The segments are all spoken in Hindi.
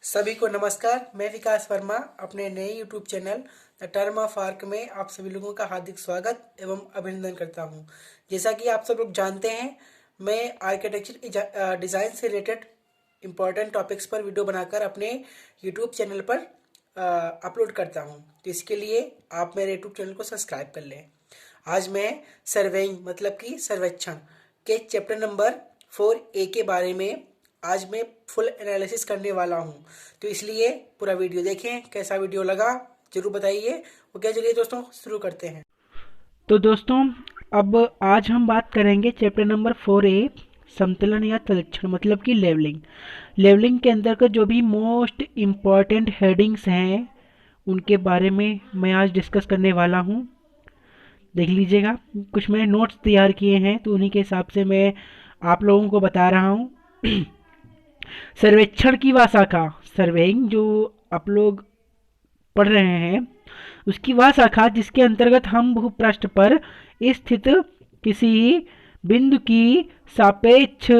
सभी को नमस्कार। मैं विकास वर्मा अपने नए YouTube channel the term of arc में आप सभी लोगों का हार्दिक स्वागत एवं अभिनंदन करता हूं। जैसा कि आप सब लोग जानते हैं, मैं आर्किटेक्चर डिज़ाइन से रिलेटेड इम्पॉर्टेंट टॉपिक्स पर वीडियो बनाकर अपने यूट्यूब चैनल पर अपलोड करता हूं। तो इसके लिए आप मेरे यूट्यूब चैनल को सब्सक्राइब कर लें। आज मैं सर्वेइंग मतलब कि सर्वेक्षण के चैप्टर नंबर 4A के बारे में आज मैं फुल एनालिसिस करने वाला हूं। तो इसलिए पूरा वीडियो देखें। कैसा वीडियो लगा जरूर बताइए। ओके, चलिए दोस्तों शुरू करते हैं। तो दोस्तों, अब आज हम बात करेंगे चैप्टर नंबर 4A समतलन या तलक्षण मतलब कि लेवलिंग। लेवलिंग के अंतर्गत जो भी मोस्ट इम्पॉर्टेंट हेडिंग्स हैं उनके बारे में मैं आज डिस्कस करने वाला हूं। देख लीजिएगा, कुछ मैंने नोट्स तैयार किए हैं तो उन्हीं के हिसाब से मैं आप लोगों को बता रहा हूं। सर्वेक्षण की वह शाखा, सर्वेइंग जो आप लोग पढ़ रहे हैं, उसकी वह शाखा जिसके अंतर्गत हम भूपृष्ठ पर स्थित किसी बिंदु की सापेक्ष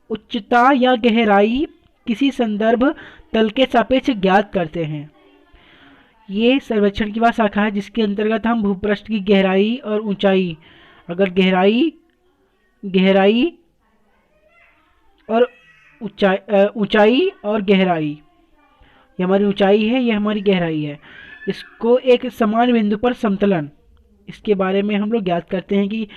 उच्चता या गहराई किसी संदर्भ तल के सापेक्ष ज्ञात करते हैं। ये सर्वेक्षण की वह शाखा है जिसके अंतर्गत हम भूपृष्ठ की गहराई और ऊंचाई, अगर गहराई और ऊंचाई और गहराई, ये हमारी ऊंचाई है, ये हमारी गहराई है, इसको एक समान बिंदु पर समतलन, इसके बारे में हम लोग ज्ञात करते हैं कि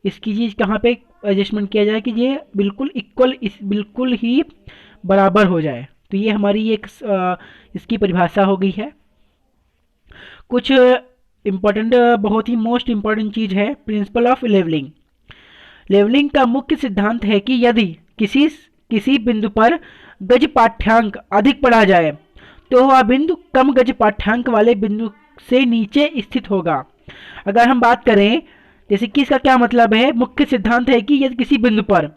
इसकी चीज़ कहाँ पे एडजस्टमेंट किया जाए कि ये बिल्कुल इक्वल, बिल्कुल ही बराबर हो जाए। तो ये हमारी एक इसकी परिभाषा हो गई है। कुछ इम्पोर्टेंट, बहुत ही मोस्ट इम्पॉर्टेंट चीज़ है प्रिंसिपल ऑफ लेवलिंग। लेवलिंग का मुख्य सिद्धांत है कि यदि किसी बिंदु पर गज पाठ्यांक अधिक पढ़ा जाए तो वह बिंदु कम गज पाठ्यांक वाले बिंदु से नीचे स्थित होगा। अगर हम बात करें जैसे कि इसका क्या मतलब है, मुख्य सिद्धांत है कि यदि किसी बिंदु पर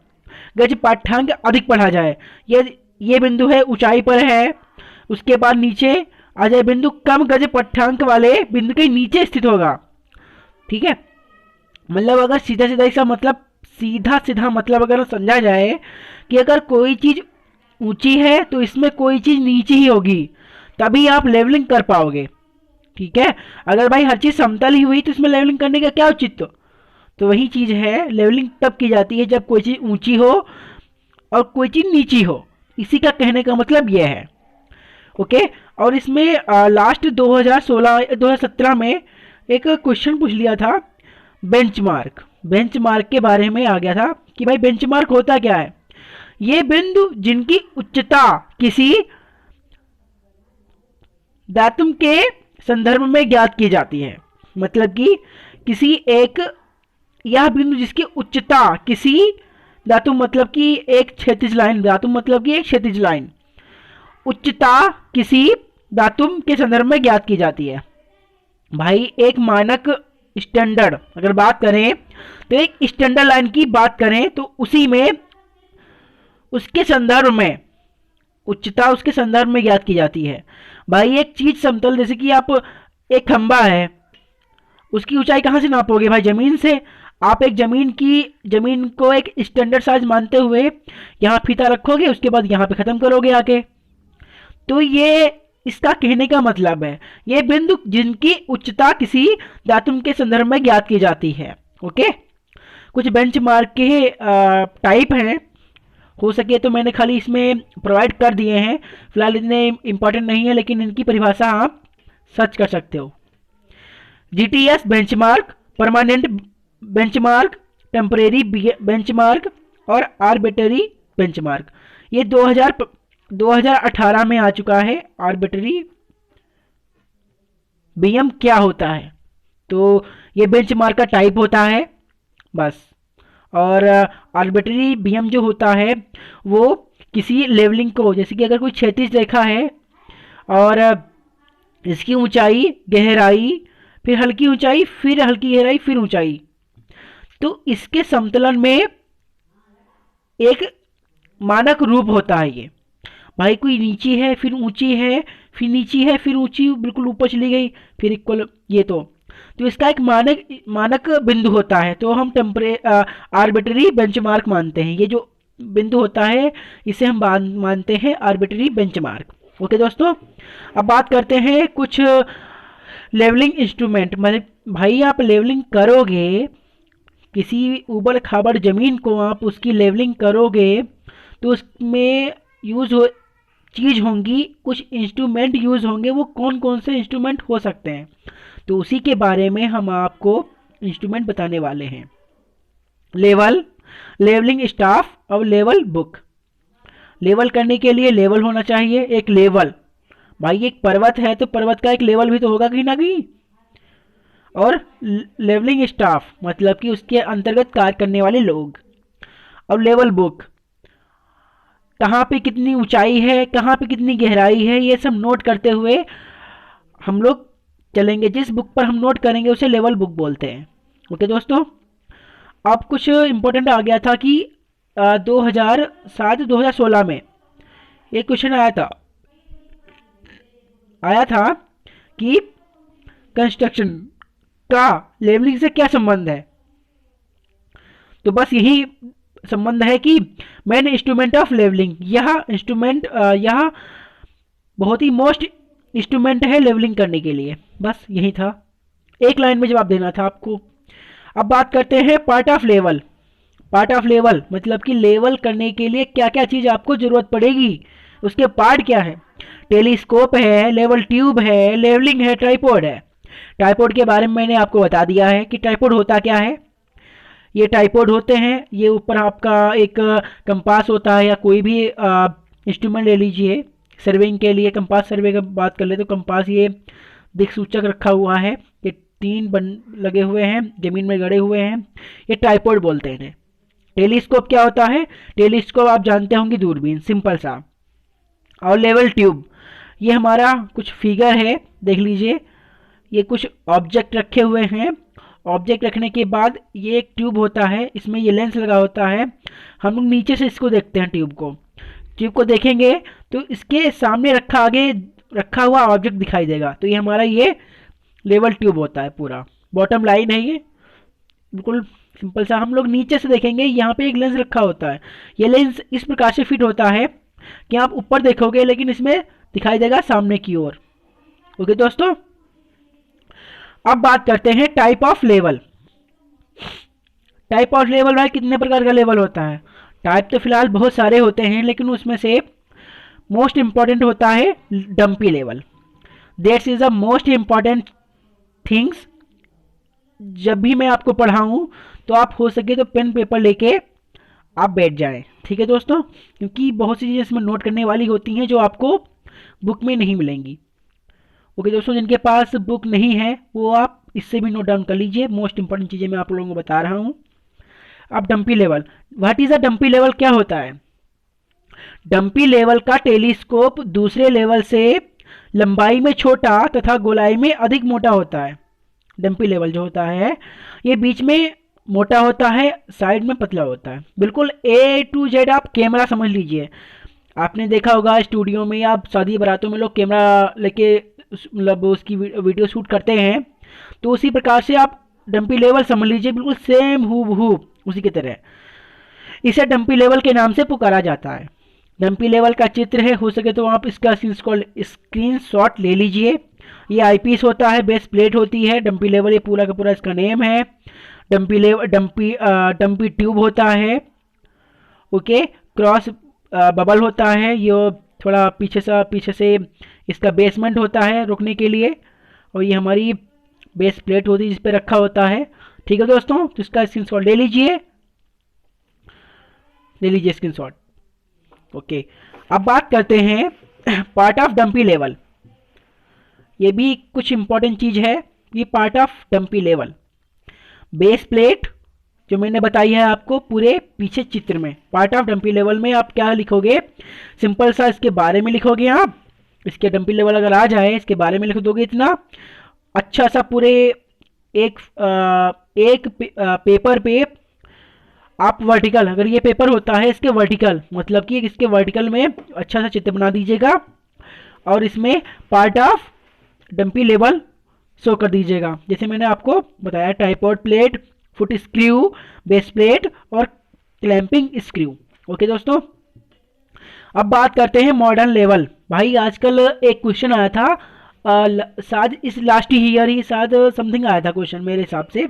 गज पाठ्यांक अधिक पढ़ा जाए, यदि ये बिंदु है ऊंचाई पर है, उसके बाद नीचे आ जाए बिंदु कम गज पाठ्यांक वाले बिंदु के नीचे स्थित होगा। ठीक है, मतलब अगर सीधा सीधा मतलब अगर समझा जाए कि अगर कोई चीज ऊंची है तो इसमें कोई चीज नीची ही होगी, तभी आप लेवलिंग कर पाओगे। ठीक है, अगर भाई हर चीज समतल ही हुई तो इसमें लेवलिंग करने का क्या औचित्य। तो वही चीज है, लेवलिंग तब की जाती है जब कोई चीज ऊंची हो और कोई चीज नीची हो। इसी का कहने का मतलब यह है। ओके, और इसमें लास्ट 2017 में एक क्वेश्चन पूछ लिया था बेंचमार्क के बारे में आ गया था कि भाई बेंचमार्क होता क्या है। ये बिंदु जिनकी उच्चता किसी दातुम के संदर्भ में ज्ञात की जाती है, मतलब कि किसी एक, यह बिंदु जिसकी उच्चता किसी दातुम मतलब कि एक क्षैतिज लाइन, दातुम मतलब कि एक क्षैतिज लाइन, उच्चता किसी दातुम के संदर्भ में ज्ञात की जाती है। भाई एक मानक स्टैंडर्ड अगर बात करें तो एक स्टैंडर्ड लाइन की बात करें तो उसी में उसके संदर्भ में उच्चता उसके संदर्भ में ज्ञात की जाती है। भाई एक चीज समतल, जैसे कि आप एक खंबा है, उसकी ऊंचाई कहाँ से नापोगे भाई? जमीन से। आप एक जमीन को एक स्टैंडर्ड साइज मानते हुए यहाँ फीता रखोगे, उसके बाद यहाँ पे खत्म करोगे आके। तो ये इसका कहने का मतलब है, ये बिंदु जिनकी उच्चता किसी दातुम के संदर्भ में ज्ञात की जाती है। ओके, कुछ बेंचमार्क के टाइप हैं, हो सके तो मैंने खाली इसमें प्रोवाइड कर दिए हैं, फिलहाल इतने इंपॉर्टेंट नहीं है, लेकिन इनकी परिभाषा आप सर्च कर सकते हो। GTS benchmark, permanent benchmark, temporary benchmark और आर्बिट्ररी बेंचमार्क। ये 2018 में आ चुका है। आर्बिट्ररी बीएम क्या होता है, तो ये बेंचमार्क का टाइप होता है बस। और आर्बिट्ररी बीएम जो होता है वो किसी लेवलिंग को, जैसे कि अगर कोई क्षैतिज रेखा है और इसकी ऊंचाई गहराई, फिर हल्की ऊंचाई, फिर हल्की गहराई, फिर ऊंचाई, तो इसके समतलन में एक मानक रूप होता है। ये भाई कोई नीची है, फिर ऊंची है, फिर नीची है, फिर ऊंची, बिल्कुल ऊपर चली गई, फिर इक्वल, ये तो इसका एक मानक बिंदु होता है, तो हम आर्बिट्ररी बेंचमार्क मानते हैं। ये जो बिंदु होता है इसे हम मानते हैं आर्बिट्ररी बेंचमार्क। ओके दोस्तों, अब बात करते हैं कुछ लेवलिंग इंस्ट्रूमेंट। मतलब भाई आप लेवलिंग करोगे, किसी ऊबड़ खाबड़ ज़मीन को आप उसकी लेवलिंग करोगे तो उसमें यूज़ हो चीज़ होंगी, कुछ इंस्ट्रूमेंट यूज़ होंगे। वो कौन कौन से इंस्ट्रूमेंट हो सकते हैं, तो उसी के बारे में हम आपको इंस्ट्रूमेंट बताने वाले हैं। लेवल, लेवलिंग स्टाफ और लेवल बुक। लेवल करने के लिए लेवल होना चाहिए, एक लेवल। भाई एक पर्वत है तो पर्वत का एक लेवल भी तो होगा कहीं ना कहीं। और लेवलिंग स्टाफ मतलब कि उसके अंतर्गत कार्य करने वाले लोग। और लेवल बुक, कहाँ पे कितनी ऊंचाई है, कहाँ पे कितनी गहराई है, ये सब नोट करते हुए हम लोग चलेंगे। जिस बुक पर हम नोट करेंगे उसे लेवल बुक बोलते हैं। ओके दोस्तों, अब कुछ इम्पोर्टेंट आ गया था कि 2007-2016 में एक क्वेश्चन आया था कि कंस्ट्रक्शन का लेवलिंग से क्या संबंध है। तो बस यही संबंध है कि मेन इंस्ट्रूमेंट ऑफ लेवलिंग, यह बहुत ही मोस्ट इंस्ट्रूमेंट है लेवलिंग करने के लिए। बस यही था, एक लाइन में जवाब देना था आपको। अब बात करते हैं part of level. Part of level मतलब कि लेवल करने के लिए क्या क्या चीज़ आपको ज़रूरत पड़ेगी, उसके पार्ट क्या है। टेलीस्कोप है, लेवल ट्यूब है, लेवलिंग है, ट्राइपॉड है। ट्राइपॉड के बारे में मैंने आपको बता दिया है कि ट्राइपॉड होता क्या है। ये ट्राइपॉड होते हैं, ये ऊपर आपका एक कंपास होता है या कोई भी इंस्ट्रूमेंट ले लीजिए। सर्वेइंग के लिए कंपास, सर्वे की बात कर ले तो कंपास, ये दिक्सूचक रखा हुआ है, ये 3 बन लगे हुए हैं, ज़मीन में गड़े हुए हैं, ये ट्राइपॉड बोलते हैं इन्हें। टेलीस्कोप क्या होता है, टेलीस्कोप आप जानते होंगे, दूरबीन, सिंपल सा। और लेवल ट्यूब, ये हमारा कुछ फिगर है, देख लीजिए, ये कुछ ऑब्जेक्ट रखे हुए हैं। ऑब्जेक्ट रखने के बाद ये एक ट्यूब होता है, इसमें ये लेंस लगा होता है। हम लोग नीचे से इसको देखते हैं, ट्यूब को देखेंगे तो इसके सामने आगे रखा हुआ ऑब्जेक्ट दिखाई देगा, तो ये हमारा ये लेवल ट्यूब होता है। पूरा बॉटम लाइन है, ये बिल्कुल सिंपल सा। हम लोग नीचे से देखेंगे, यहाँ पे एक लेंस रखा होता है। ये लेंस इस प्रकार से फिट होता है कि आप ऊपर देखोगे लेकिन इसमें दिखाई देगा सामने की ओर। ओके दोस्तों, अब बात करते हैं type of level. Type of level भाई कितने प्रकार का लेवल होता है। टाइप तो फिलहाल बहुत सारे होते हैं, लेकिन उसमें से मोस्ट इंपॉर्टेंट होता है dumpy level. That's is the most important things. जब भी मैं आपको पढ़ाऊँ तो आप हो सके तो पेन पेपर लेके आप बैठ जाएं, ठीक है दोस्तों, क्योंकि बहुत सी चीज़ें इसमें नोट करने वाली होती हैं जो आपको बुक में नहीं मिलेंगी। ओके दोस्तों, जिनके पास बुक नहीं है वो आप इससे भी नोट डाउन कर लीजिए। मोस्ट इंपॉर्टेंट चीज़ें मैं आप लोगों को बता रहा हूँ। अब dumpy level, what is a dumpy level, क्या होता है। डंपी लेवल का टेलीस्कोप दूसरे लेवल से लंबाई में छोटा तथा गोलाई में अधिक मोटा होता है। डंपी लेवल जो होता है ये बीच में मोटा होता है, साइड में पतला होता है। बिल्कुल A to Z आप कैमरा समझ लीजिए। आपने देखा होगा स्टूडियो में या शादी बारातों में लोग कैमरा लेके मतलब उसकी वीडियो शूट करते हैं, तो उसी प्रकार से आप डंपी लेवल समझ लीजिए, बिल्कुल सेम हूबहू उसी की तरह। इसे डंपी लेवल के नाम से पुकारा जाता है। डंपी लेवल का चित्र है, हो सके तो आप इसका स्क्रीनशॉट ले लीजिए। ये आईपीस होता है, बेस प्लेट होती है। डंपी लेवल ये पूरा का पूरा इसका नेम है। डंपी ट्यूब होता है। ओके, क्रॉस बबल होता है, ये थोड़ा पीछे से इसका बेसमेंट होता है रोकने के लिए, और ये हमारी बेस प्लेट होती है जिस पे रखा होता है। ठीक है दोस्तों, तो इसका स्क्रीनशॉट ले लीजिए स्क्रीनशॉट। ओके, अब बात करते हैं पार्ट ऑफ डंपी लेवल। ये भी कुछ इंपॉर्टेंट चीज है, ये part of dumpy level. Base plate जो मैंने बताई है आपको पूरे पीछे चित्र में। पार्ट ऑफ डंपी लेवल में आप क्या लिखोगे, सिंपल सा इसके बारे में लिखोगे। आप इसके डंपी लेवल अगर आ जाए इसके बारे में लिख दोगे, इतना अच्छा सा पूरे एक पेपर पे आप वर्टिकल, अगर ये पेपर होता है इसके वर्टिकल, मतलब कि इसके वर्टिकल में अच्छा सा चित्र बना दीजिएगा और इसमें part of dumpy level show कर दीजिएगा। जैसे मैंने आपको बताया, tripod plate, foot screw, base plate और क्लैंपिंग स्क्रू। ओके दोस्तों, अब बात करते हैं मॉडर्न लेवल। भाई आजकल एक क्वेश्चन आया था, शायद इस लास्ट ईयर ही शायद समथिंग आया था क्वेश्चन मेरे हिसाब से,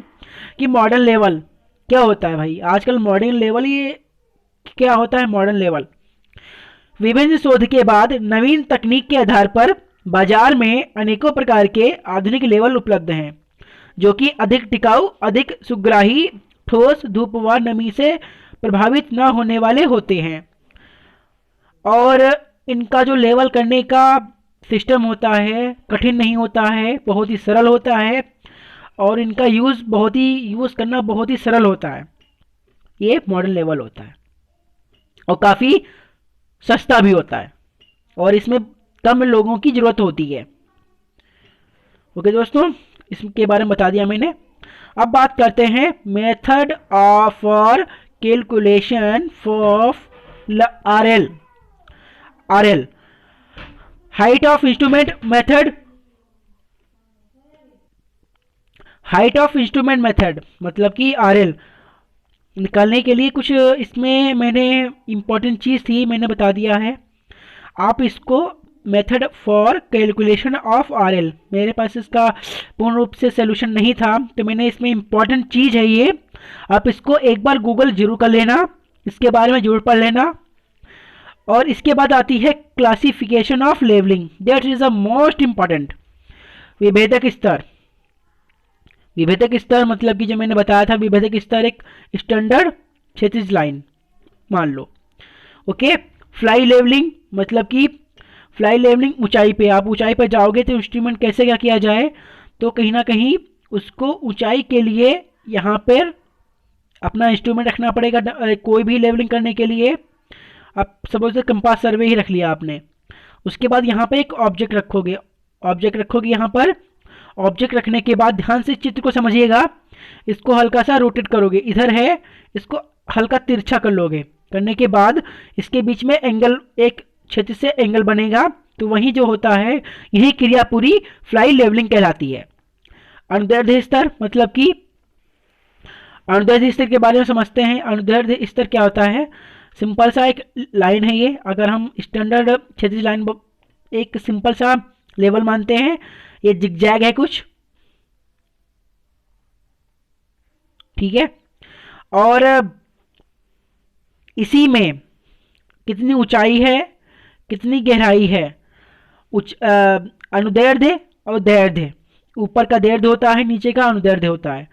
कि मॉडर्न लेवल क्या होता है। भाई आजकल मॉडर्न लेवल ये क्या होता है? मॉडर्न लेवल विभिन्न शोध के बाद नवीन तकनीक के आधार पर बाजार में अनेकों प्रकार के आधुनिक लेवल उपलब्ध हैं, जो कि अधिक टिकाऊ, अधिक सुग्राही, ठोस, धूप व नमी से प्रभावित न होने वाले होते हैं। और इनका जो लेवल करने का सिस्टम होता है कठिन नहीं होता है, बहुत ही सरल होता है, और इनका यूज़ करना बहुत ही सरल होता है। ये मॉडर्न लेवल होता है और काफ़ी सस्ता भी होता है, और इसमें कम लोगों की ज़रूरत होती है। ओके दोस्तों, इसके बारे में बता दिया मैंने। अब बात करते हैं method of calculation of RL. RL height of instrument method. Height of instrument method मतलब कि आरएल निकालने के लिए कुछ इसमें मैंने इंपॉर्टेंट चीज़ थी, मैंने बता दिया है। आप इसको method for calculation of RL, मेरे पास इसका पूर्ण रूप से सोल्यूशन नहीं था, तो मैंने इसमें इंपॉर्टेंट चीज़ है ये, आप इसको एक बार गूगल जरूर कर लेना, इसके बारे में जरूर पढ़ लेना। और इसके बाद आती है classification of levelling, that is the most important. विभेदक स्तर। विभेदक स्तर मतलब कि जो मैंने बताया था, विभेदक स्तर एक स्टैंडर्ड क्षैतिज लाइन मान लो। ओके, फ्लाई लेवलिंग मतलब कि फ्लाई लेवलिंग ऊंचाई पे, आप ऊंचाई पर जाओगे तो इंस्ट्रूमेंट कैसे क्या किया जाए, तो कहीं ना कहीं उसको ऊंचाई के लिए यहाँ पर अपना इंस्ट्रूमेंट रखना पड़ेगा। कोई भी लेवलिंग करने के लिए आप सपोज कंपास सर्वे ही रख लिया आपने, उसके बाद यहाँ पे एक ऑब्जेक्ट रखोगे, यहाँ पर। ऑब्जेक्ट रखने के बाद ध्यान से चित्र को समझिएगा, इसको हल्का सा रोटेट करोगे, इधर है, इसको हल्का तिरछा कर लोगे, करने के बाद इसके बीच में एंगल, एक क्षेत्र से एंगल बनेगा, तो वही जो होता है यही क्रिया पूरी फ्लाई लेवलिंग कहलाती है। अनुदैर्ध्य स्तर मतलब कि अनुदैर्ध्य स्तर के बारे में समझते हैं। अनुदैर्ध्य स्तर क्या होता है? सिंपल सा एक लाइन है ये, अगर हम स्टैंडर्ड क्षैतिज लाइन एक सिंपल सा लेवल मानते हैं, ये जिगजैग है कुछ, ठीक है। और इसी में कितनी ऊंचाई है, कितनी गहराई है, अनुदैर्ध्य और दैर्ध्य, ऊपर का दैर्ध्य होता है, नीचे का अनुदैर्ध्य होता है।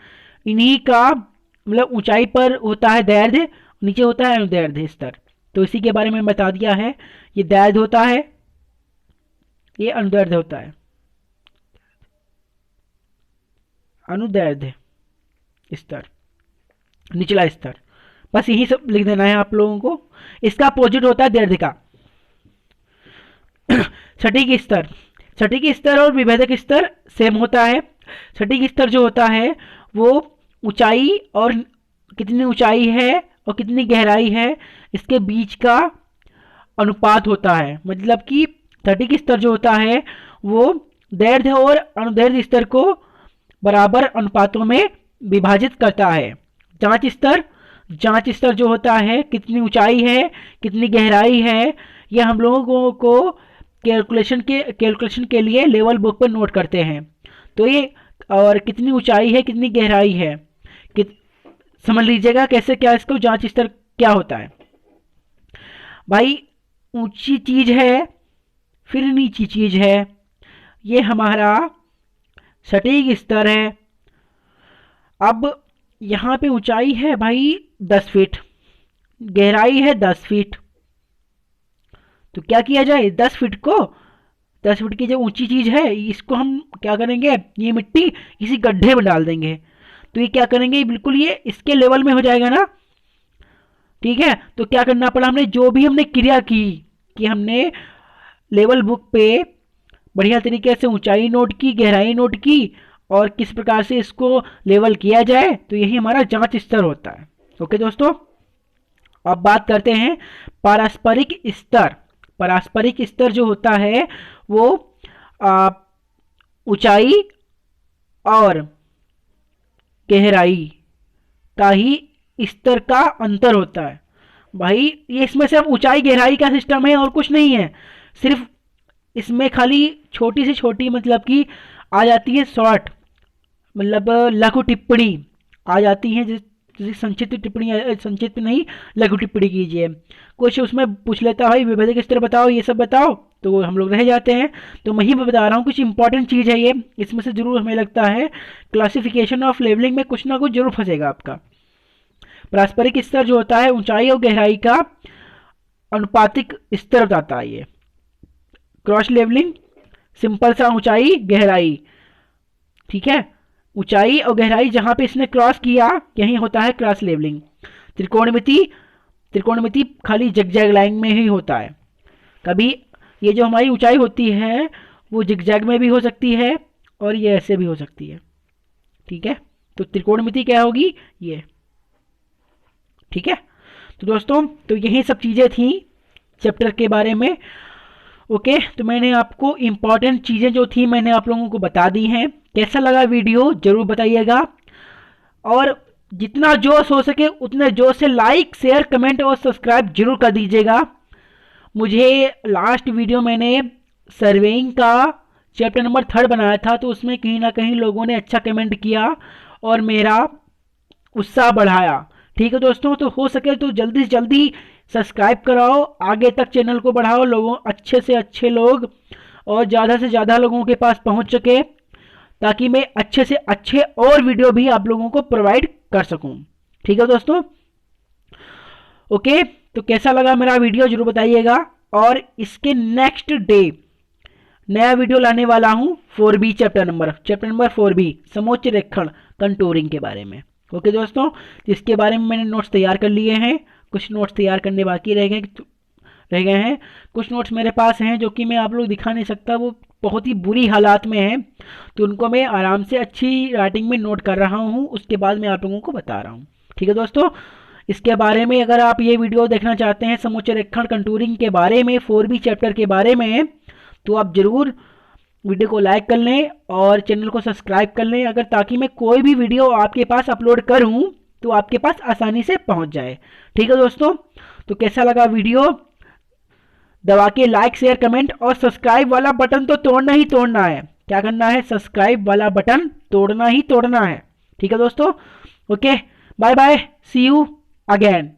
इन्हीं का मतलब ऊंचाई पर होता है दैर्ध्य, नीचे होता है अनुदैर्ध्य स्तर। तो इसी के बारे में बता दिया है, ये दैर्ध्य होता है, ये अनुदैर्ध्य होता है। अनुदैर्ध्य स्तर, निचला स्तर, बस यही सब लिख देना है आप लोगों को। इसका अपोजिट होता है दैर्ध्य का। सटीक स्तर, सटीक स्तर और विभेदक स्तर सेम होता है। सटीक स्तर जो होता है वो ऊंचाई और कितनी ऊंचाई है और कितनी गहराई है इसके बीच का अनुपात होता है। मतलब कि सटीक स्तर जो होता है वो दैर्ध्य और अनुदैर्ध्य स्तर को बराबर अनुपातों में विभाजित करता है। जांच स्तर, जांच स्तर जो होता है कितनी ऊंचाई है, कितनी गहराई है, यह हम लोगों को कैलकुलेशन के लिए लेवल बुक पर नोट करते हैं। तो ये और कितनी ऊंचाई है, कितनी गहराई है, समझ लीजिएगा कैसे क्या इसको जांच स्तर क्या होता है। भाई ऊंची चीज है फिर नीची चीज है, ये हमारा सटीक स्तर है। अब यहाँ पे ऊंचाई है भाई 10 फीट, गहराई है 10 फीट, तो क्या किया जाए 10 फीट को, 10 फीट की जो ऊंची चीज है इसको हम क्या करेंगे, ये मिट्टी किसी गड्ढे में डाल देंगे, तो ये क्या करेंगे बिल्कुल ये इसके लेवल में हो जाएगा ना, ठीक है। तो क्या करना पड़ा, हमने जो भी हमने क्रिया की कि हमने लेवल बुक पे बढ़िया तरीके से ऊंचाई नोट की, गहराई नोट की और किस प्रकार से इसको लेवल किया जाए, तो यही हमारा जांच स्तर होता है। ओके दोस्तों, अब बात करते हैं पारस्परिक स्तर। पारस्परिक स्तर जो होता है वो ऊंचाई और गहराई का ही स्तर का अंतर होता है। भाई ये इसमें सिर्फ ऊंचाई गहराई का सिस्टम है और कुछ नहीं है। सिर्फ इसमें खाली छोटी से छोटी मतलब कि आ जाती है शॉर्ट, मतलब लघु टिप्पणी आ जाती है। जैसे संक्षिप्त टिप्पणी, संक्षिप्त नहीं, लघु टिप्पणी कीजिए। कुछ उसमें पूछ लेता है भाई विभेदक स्तर बताओ, ये सब बताओ, तो हम लोग रह जाते हैं। तो मैं ही बता रहा हूँ, कुछ इंपॉर्टेंट चीज़ है ये, इसमें से जरूर हमें लगता है क्लासिफिकेशन ऑफ लेवलिंग में कुछ ना कुछ जरूर फंसेगा आपका। पारस्परिक स्तर जो होता है ऊंचाई और गहराई का अनुपातिक स्तर बताता है ये। क्रॉस लेवलिंग सिंपल सा ऊंचाई गहराई, ठीक है। ऊंचाई और गहराई जहां पे इसने क्रॉस किया यही होता है क्रॉस लेवलिंग। त्रिकोणमिति, त्रिकोणमिति खाली जिगजैग लाइन में ही होता है। कभी ये जो हमारी ऊंचाई होती है वो जिगजैग में भी हो सकती है और ये ऐसे भी हो सकती है, ठीक है। तो त्रिकोणमिति क्या होगी, ये, ठीक है। तो दोस्तों, तो यही सब चीज़ें थी चैप्टर के बारे में। ओके, तो मैंने आपको इम्पॉर्टेंट चीज़ें जो थी मैंने आप लोगों को बता दी हैं। कैसा लगा वीडियो ज़रूर बताइएगा, और जितना जोश हो सके उतने जोश से लाइक शेयर कमेंट और सब्सक्राइब जरूर कर दीजिएगा। मुझे लास्ट वीडियो मैंने सर्वेइंग का चैप्टर नंबर 3 बनाया था, तो उसमें कहीं ना कहीं लोगों ने अच्छा कमेंट किया और मेरा उत्साह बढ़ाया। ठीक है दोस्तों, तो हो सके तो जल्दी से जल्दी सब्सक्राइब कराओ, आगे तक चैनल को बढ़ाओ, लोगों अच्छे से अच्छे लोग और ज़्यादा से ज़्यादा लोगों के पास पहुंच सके, ताकि मैं अच्छे से अच्छे और वीडियो भी आप लोगों को प्रोवाइड कर सकूं। ठीक है दोस्तों, ओके, तो कैसा लगा मेरा वीडियो जरूर बताइएगा। और इसके नेक्स्ट डे नया वीडियो लाने वाला हूं 4B चैप्टर नंबर 4B समोच्च रेखण कंटूरिंग के बारे में। ओके दोस्तों, इसके बारे में मैंने नोट्स तैयार कर लिए हैं, कुछ नोट्स तैयार करने बाकी रह गए हैं। कुछ नोट्स मेरे पास हैं जो कि मैं आप लोग दिखा नहीं सकता, वो बहुत ही बुरी हालात में हैं, तो उनको मैं आराम से अच्छी राइटिंग में नोट कर रहा हूँ, उसके बाद मैं आप लोगों को बता रहा हूँ। ठीक है दोस्तों, इसके बारे में अगर आप ये वीडियो देखना चाहते हैं समोच्च रेखण कंटूरिंग के बारे में, 4B चैप्टर के बारे में, तो आप ज़रूर वीडियो को लाइक कर लें और चैनल को सब्सक्राइब कर लें, अगर ताकि मैं कोई भी वीडियो आपके पास अपलोड करूं तो आपके पास आसानी से पहुंच जाए। ठीक है दोस्तों, तो कैसा लगा वीडियो, दबा के लाइक शेयर कमेंट और सब्सक्राइब वाला बटन तो तोड़ना ही तोड़ना है। क्या करना है, सब्सक्राइब वाला बटन तोड़ना ही तोड़ना है। ठीक है दोस्तों, okay, bye bye, see you again.